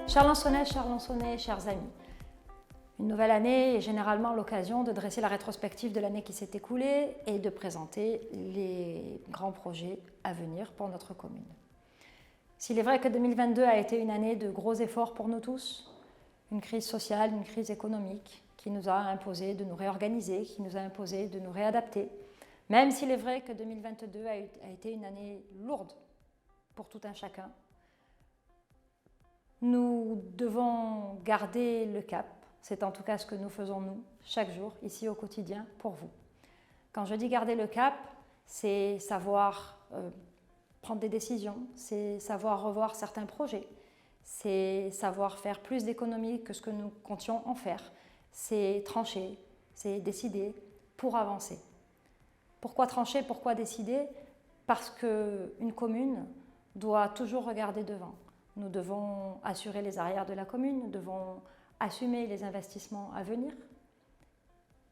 Chers Lansonnais, chers amis, une nouvelle année est généralement l'occasion de dresser la rétrospective de l'année qui s'est écoulée et de présenter les grands projets à venir pour notre commune. S'il est vrai que 2022 a été une année de gros efforts pour nous tous, une crise sociale, une crise économique qui nous a imposé de nous réorganiser, qui nous a imposé de nous réadapter, même s'il est vrai que 2022 a été une année lourde pour tout un chacun, nous devons garder le cap. C'est en tout cas ce que nous faisons nous, chaque jour, ici au quotidien, pour vous. Quand je dis garder le cap, c'est savoir prendre des décisions, c'est savoir revoir certains projets, c'est savoir faire plus d'économies que ce que nous comptions en faire, c'est trancher, c'est décider pour avancer. Pourquoi trancher, pourquoi décider? Parce qu'une commune doit toujours regarder devant. Nous devons assurer les arrières de la commune, nous devons assumer les investissements à venir.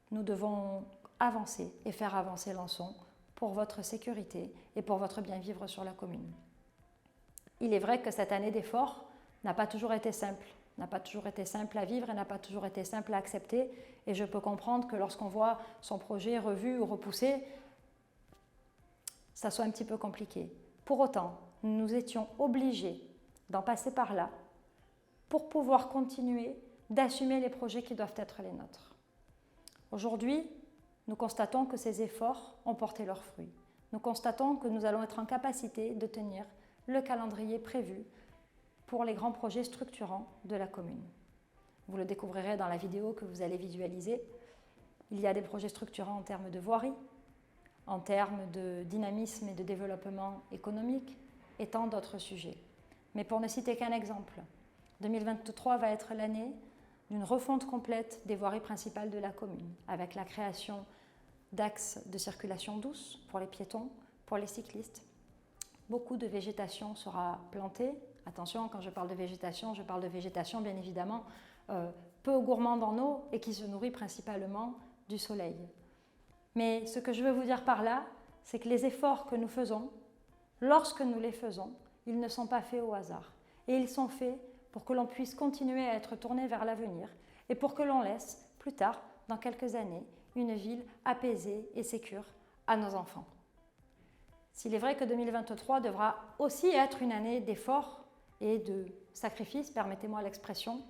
Nous devons avancer et faire avancer Lançon pour votre sécurité et pour votre bien-vivre sur la commune. Il est vrai que cette année d'efforts n'a pas toujours été simple, à vivre et n'a pas toujours été simple à accepter. Et je peux comprendre que lorsqu'on voit son projet revu ou repoussé, ça soit un petit peu compliqué. Pour autant, nous étions obligés d'en passer par là pour pouvoir continuer d'assumer les projets qui doivent être les nôtres. Aujourd'hui, nous constatons que ces efforts ont porté leurs fruits. Nous constatons que nous allons être en capacité de tenir le calendrier prévu pour les grands projets structurants de la commune. Vous le découvrirez dans la vidéo que vous allez visualiser. Il y a des projets structurants en termes de voirie, en termes de dynamisme et de développement économique et tant d'autres sujets. Mais pour ne citer qu'un exemple, 2023 va être l'année d'une refonte complète des voiries principales de la commune, avec la création d'axes de circulation douce pour les piétons, pour les cyclistes. Beaucoup de végétation sera plantée. Attention, quand je parle de végétation bien évidemment peu gourmande en eau et qui se nourrit principalement du soleil. Mais ce que je veux vous dire par là, c'est que les efforts que nous faisons, lorsque nous les faisons, ils ne sont pas faits au hasard. Et ils sont faits pour que l'on puisse continuer à être tourné vers l'avenir et pour que l'on laisse, plus tard, dans quelques années, une ville apaisée et sécure à nos enfants. S'il est vrai que 2023 devra aussi être une année d'efforts et de sacrifices, permettez-moi l'expression,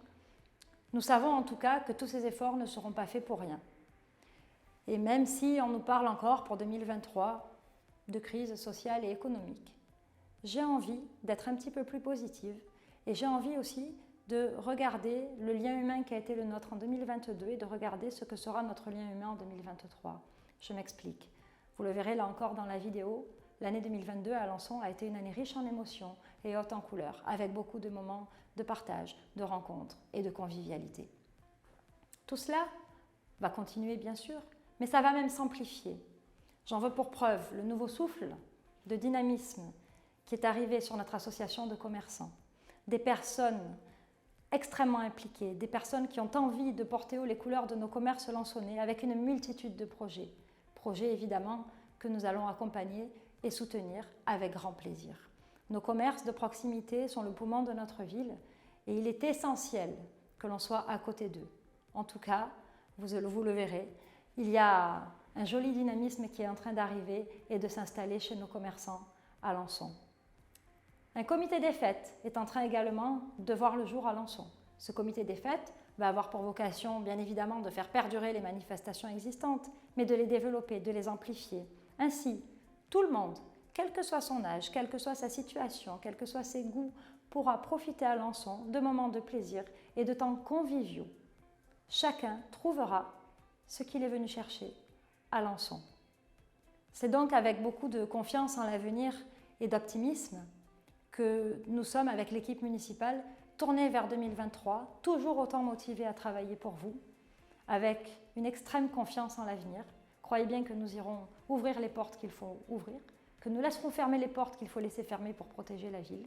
nous savons en tout cas que tous ces efforts ne seront pas faits pour rien. Et même si on nous parle encore pour 2023 de crise sociale et économique, j'ai envie d'être un petit peu plus positive et j'ai envie aussi de regarder le lien humain qui a été le nôtre en 2022 et de regarder ce que sera notre lien humain en 2023. Je m'explique. Vous le verrez là encore dans la vidéo, l'année 2022 à Lançon a été une année riche en émotions et haute en couleurs, avec beaucoup de moments de partage, de rencontres et de convivialité. Tout cela va continuer bien sûr, mais ça va même s'amplifier. J'en veux pour preuve le nouveau souffle de dynamisme qui est arrivé sur notre association de commerçants. Des personnes extrêmement impliquées, des personnes qui ont envie de porter haut les couleurs de nos commerces lansonnais avec une multitude de projets. Projets évidemment que nous allons accompagner et soutenir avec grand plaisir. Nos commerces de proximité sont le poumon de notre ville et il est essentiel que l'on soit à côté d'eux. En tout cas, vous le verrez, il y a un joli dynamisme qui est en train d'arriver et de s'installer chez nos commerçants à Lançon. Un comité des fêtes est en train également de voir le jour à Lançon. Ce comité des fêtes va avoir pour vocation, bien évidemment, de faire perdurer les manifestations existantes, mais de les développer, de les amplifier. Ainsi, tout le monde, quel que soit son âge, quelle que soit sa situation, quels que soient ses goûts, pourra profiter à Lançon de moments de plaisir et de temps conviviaux. Chacun trouvera ce qu'il est venu chercher à Lançon. C'est donc avec beaucoup de confiance en l'avenir et d'optimisme que nous sommes avec l'équipe municipale tournés vers 2023, toujours autant motivés à travailler pour vous, avec une extrême confiance en l'avenir. Croyez bien que nous irons ouvrir les portes qu'il faut ouvrir, que nous laisserons fermer les portes qu'il faut laisser fermer pour protéger la ville.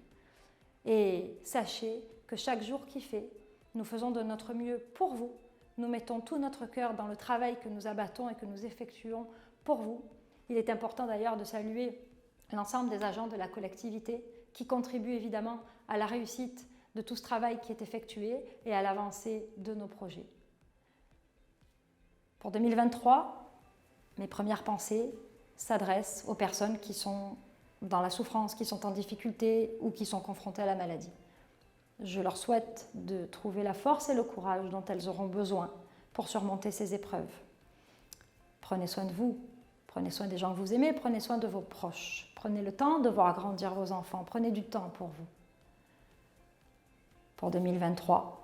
Et sachez que chaque jour qui fait, nous faisons de notre mieux pour vous. Nous mettons tout notre cœur dans le travail que nous abattons et que nous effectuons pour vous. Il est important d'ailleurs de saluer l'ensemble des agents de la collectivité qui contribuent évidemment à la réussite de tout ce travail qui est effectué et à l'avancée de nos projets. Pour 2023, mes premières pensées s'adressent aux personnes qui sont dans la souffrance, qui sont en difficulté ou qui sont confrontées à la maladie. Je leur souhaite de trouver la force et le courage dont elles auront besoin pour surmonter ces épreuves. Prenez soin de vous, prenez soin des gens que vous aimez, prenez soin de vos proches. Prenez le temps de voir grandir vos enfants, prenez du temps pour vous. Pour 2023,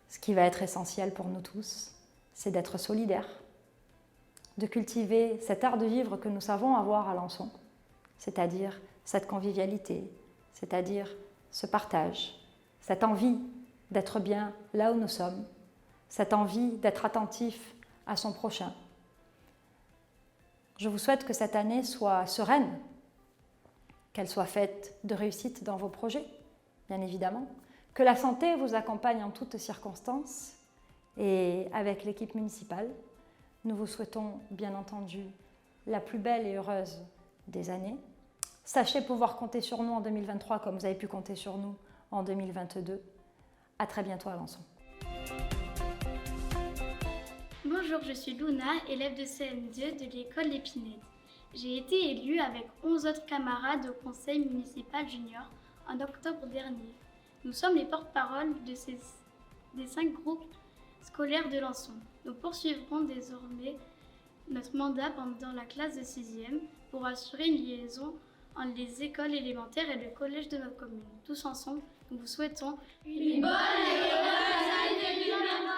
ce qui va être essentiel pour nous tous, c'est d'être solidaires, de cultiver cet art de vivre que nous savons avoir à Alençon, c'est-à-dire cette convivialité, c'est-à-dire ce partage, cette envie d'être bien là où nous sommes, cette envie d'être attentif à son prochain. Je vous souhaite que cette année soit sereine, qu'elle soit faite de réussite dans vos projets, bien évidemment, que la santé vous accompagne en toutes circonstances et avec l'équipe municipale, nous vous souhaitons bien entendu la plus belle et heureuse des années. Sachez pouvoir compter sur nous en 2023 comme vous avez pu compter sur nous en 2022. À très bientôt à Alençon. Bonjour, je suis Luna, élève de CM2 de l'école L'Épinette. J'ai été élue avec 11 autres camarades au conseil municipal junior en octobre dernier. Nous sommes les porte-paroles des 5 groupes scolaires de Alençon. Nous poursuivrons désormais notre mandat pendant la classe de 6e pour assurer une liaison entre les écoles élémentaires et le collège de notre commune. Tous ensemble, nous vous souhaitons une bonne et heureuse année 2023.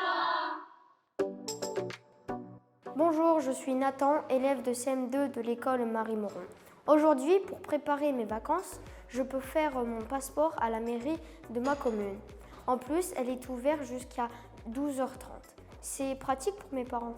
Bonjour, je suis Nathan, élève de CM2 de l'école Marie-Moron. Aujourd'hui, pour préparer mes vacances, je peux faire mon passeport à la mairie de ma commune. En plus, elle est ouverte jusqu'à 12h30. C'est pratique pour mes parents.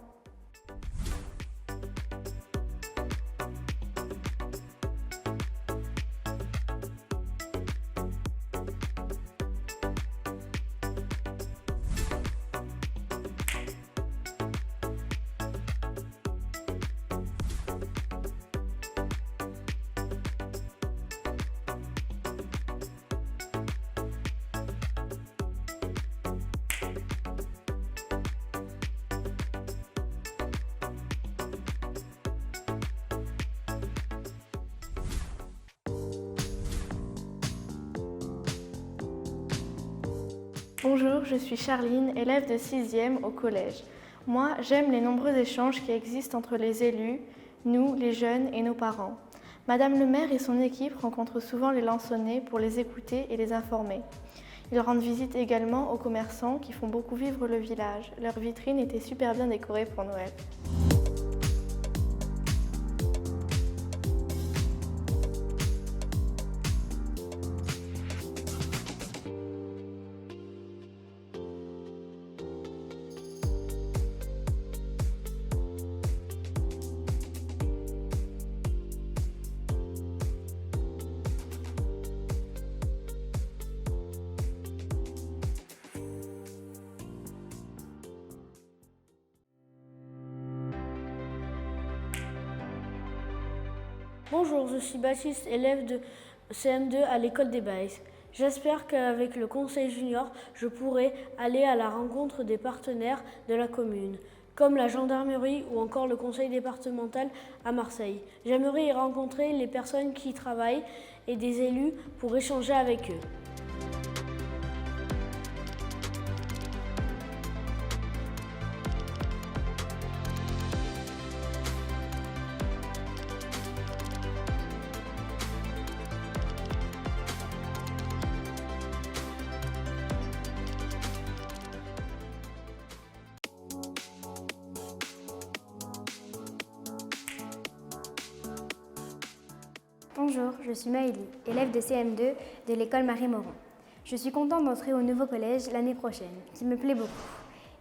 Bonjour, je suis Charline, élève de 6e au collège. Moi, j'aime les nombreux échanges qui existent entre les élus, nous, les jeunes et nos parents. Madame le maire et son équipe rencontrent souvent les Lençonnais pour les écouter et les informer. Ils rendent visite également aux commerçants qui font beaucoup vivre le village. Leurs vitrines étaient super bien décorées pour Noël. Bonjour, je suis Baptiste, élève de CM2 à l'école des Baïs. J'espère qu'avec le conseil junior, je pourrai aller à la rencontre des partenaires de la commune, comme la gendarmerie ou encore le conseil départemental à Marseille. J'aimerais y rencontrer les personnes qui y travaillent et des élus pour échanger avec eux. Bonjour, je suis Maëlie, élève de CM2 de l'école Marie-Moron. Je suis contente d'entrer au nouveau collège l'année prochaine, qui me plaît beaucoup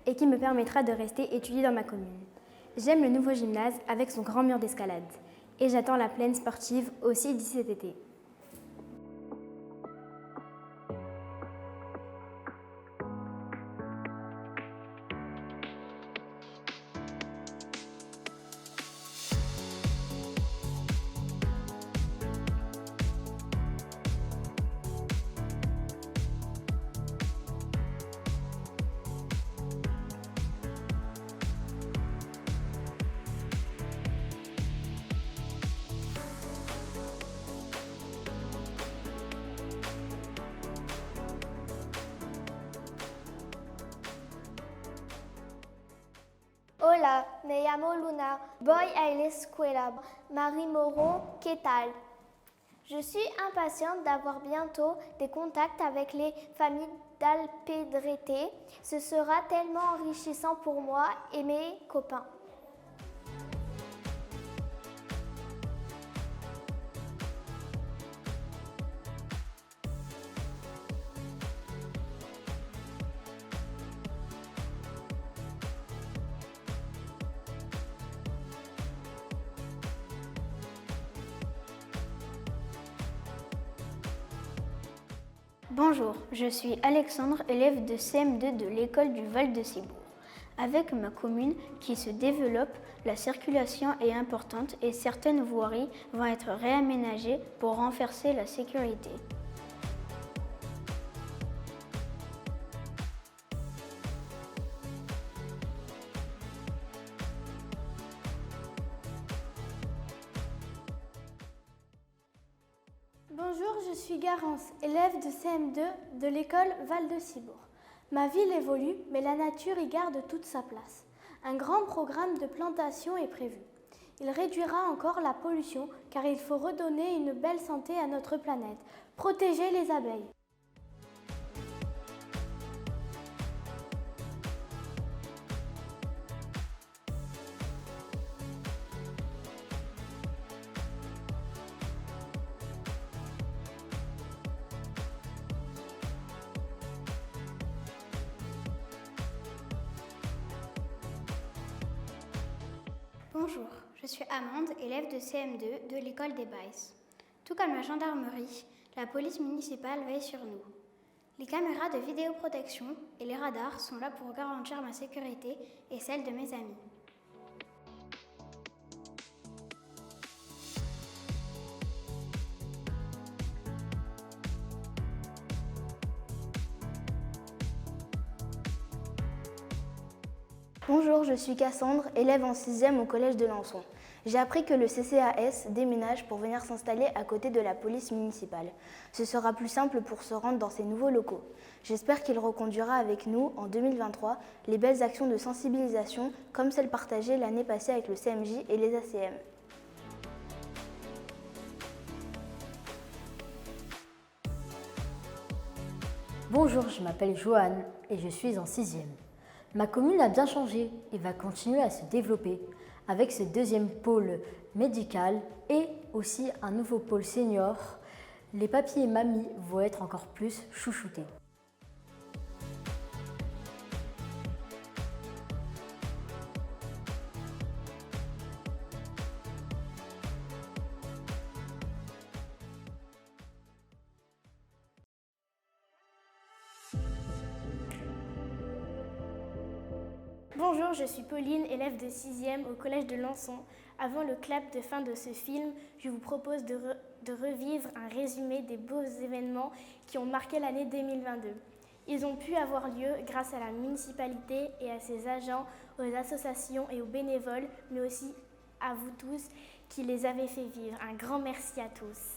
et qui me permettra de rester étudier dans ma commune. J'aime le nouveau gymnase avec son grand mur d'escalade et j'attends la plaine sportive aussi d'ici cet été. Hola, me llamo Luna. Voy a la escuela. Marie Moron, ¿qué tal? Je suis impatiente d'avoir bientôt des contacts avec les familles d'Alpedrete. Ce sera tellement enrichissant pour moi et mes copains. Bonjour, je suis Alexandre, élève de CM2 de l'école du Val de Cibourg. Avec ma commune qui se développe, la circulation est importante et certaines voiries vont être réaménagées pour renforcer la sécurité. Bonjour, je suis Garance, élève de CM2 de l'école Val de Cibourg. Ma ville évolue, mais la nature y garde toute sa place. Un grand programme de plantation est prévu. Il réduira encore la pollution car il faut redonner une belle santé à notre planète. Protéger les abeilles. Bonjour, je suis Amande, élève de CM2 de l'école des Baïs. Tout comme la gendarmerie, la police municipale veille sur nous. Les caméras de vidéoprotection et les radars sont là pour garantir ma sécurité et celle de mes amis. Bonjour, je suis Cassandre, élève en 6e au collège de Lançon. J'ai appris que le CCAS déménage pour venir s'installer à côté de la police municipale. Ce sera plus simple pour se rendre dans ces nouveaux locaux. J'espère qu'il reconduira avec nous, en 2023, les belles actions de sensibilisation comme celles partagées l'année passée avec le CMJ et les ACM. Bonjour, je m'appelle Joanne et je suis en 6e. Ma commune a bien changé et va continuer à se développer avec ce deuxième pôle médical et aussi un nouveau pôle senior. Les papis et mamies vont être encore plus chouchoutés. Bonjour, je suis Pauline, élève de 6e au collège de Lançon. Avant le clap de fin de ce film, je vous propose de revivre un résumé des beaux événements qui ont marqué l'année 2022. Ils ont pu avoir lieu grâce à la municipalité et à ses agents, aux associations et aux bénévoles, mais aussi à vous tous qui les avez fait vivre. Un grand merci à tous.